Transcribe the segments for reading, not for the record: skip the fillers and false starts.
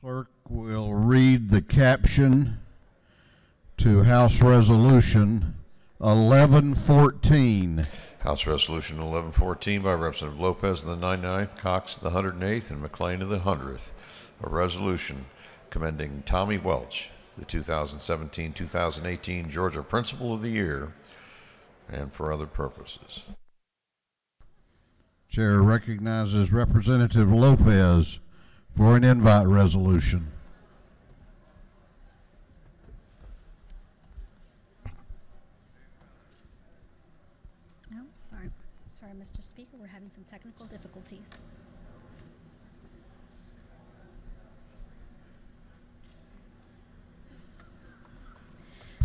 Clerk will read the caption to House Resolution 1114. House Resolution 1114 by Representative Lopez of the 99th, Cox of the 108th, and McLean of the 100th. A resolution commending Tommy Welch, the 2017-2018 Georgia Principal of the Year, and for other purposes. Chair recognizes Representative Lopez for an invite resolution. No, sorry, Mr. Speaker, we're having some technical difficulties.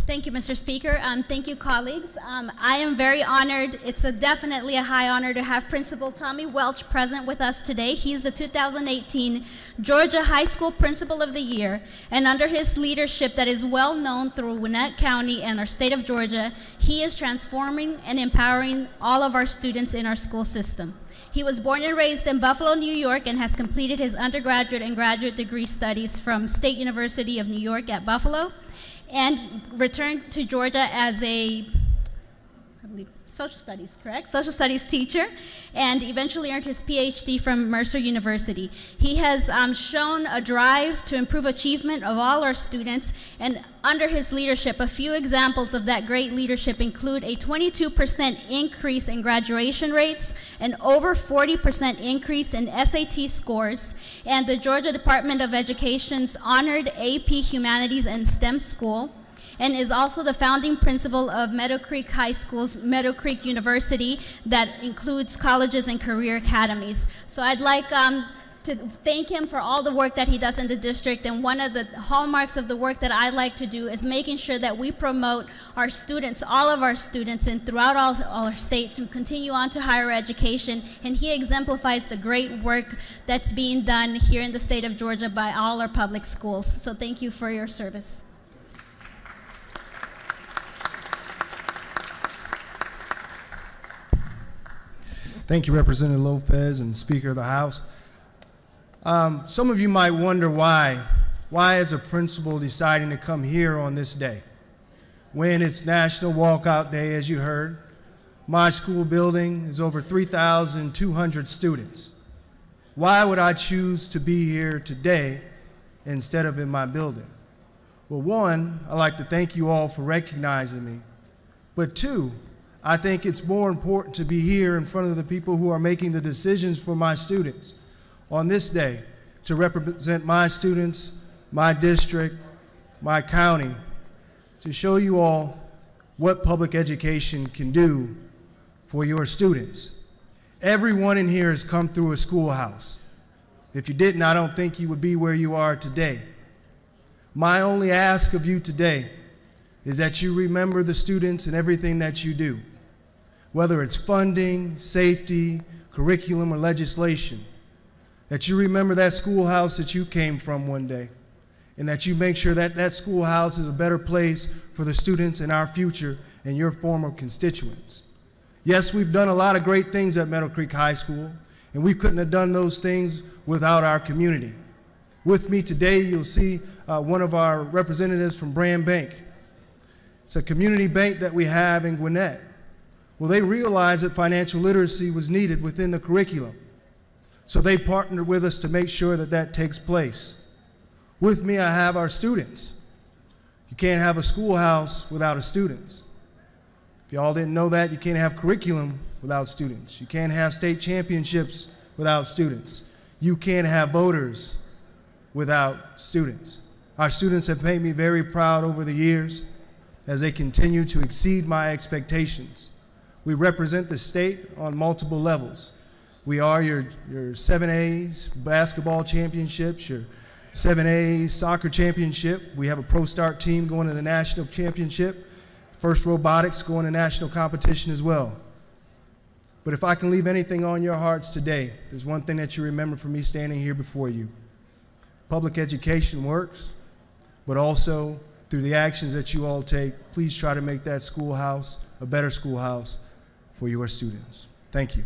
Thank you, Mr. Speaker. Thank you, colleagues. I am very honored. It's definitely a high honor to have Principal Tommy Welch present with us today. He's the 2018 Georgia High School Principal of the Year, and under his leadership that is well known through Gwinnett County and our state of Georgia, he is transforming and empowering all of our students in our school system. He was born and raised in Buffalo, New York, and has completed his undergraduate and graduate degree studies from State University of New York at Buffalo, and returned to Georgia as a, I believe, social studies, correct? Social studies teacher, and eventually earned his PhD from Mercer University. He has shown a drive to improve achievement of all our students, and under his leadership, a few examples of that great leadership include a 22% increase in graduation rates, an over 40% increase in SAT scores, and the Georgia Department of Education's honored AP Humanities and STEM School, and is also the founding principal of Meadow Creek High School's Meadow Creek University that includes colleges and career academies. So I'd like to thank him for all the work that he does in the district, and one of the hallmarks of the work that I like to do is making sure that we promote our students, all of our students, and throughout all our state to continue on to higher education, and he exemplifies the great work that's being done here in the state of Georgia by all our public schools. So thank you for your service. Thank you, Representative Lopez and Speaker of the House. Some of you might wonder why is a principal deciding to come here on this day when it's National Walkout Day, as you heard. My school building is over 3,200 students. Why would I choose to be here today instead of in my building? Well, one, I'd like to thank you all for recognizing me, but two, I think it's more important to be here in front of the people who are making the decisions for my students on this day to represent my students, my district, my county, to show you all what public education can do for your students. Everyone in here has come through a schoolhouse. If you didn't, I don't think you would be where you are today. My only ask of you today is that you remember the students and everything that you do, whether it's funding, safety, curriculum, or legislation, that you remember that schoolhouse that you came from one day, and that you make sure that that schoolhouse is a better place for the students in our future and your former constituents. Yes, we've done a lot of great things at Meadow Creek High School, and we couldn't have done those things without our community. With me today, you'll see one of our representatives from Brand Bank. It's a community bank that we have in Gwinnett. Well, they realized that financial literacy was needed within the curriculum. So they partnered with us to make sure that that takes place. With me, I have our students. You can't have a schoolhouse without students. If y'all didn't know that, you can't have curriculum without students. You can't have state championships without students. You can't have voters without students. Our students have made me very proud over the years as they continue to exceed my expectations. We represent the state on multiple levels. We are your 7A's basketball championships, your 7A's soccer championship. We have a Pro Start team going to the national championship. First Robotics going to national competition as well. But if I can leave anything on your hearts today, there's one thing that you remember from me standing here before you. Public education works, but also through the actions that you all take, please try to make that schoolhouse a better schoolhouse for your students. Thank you.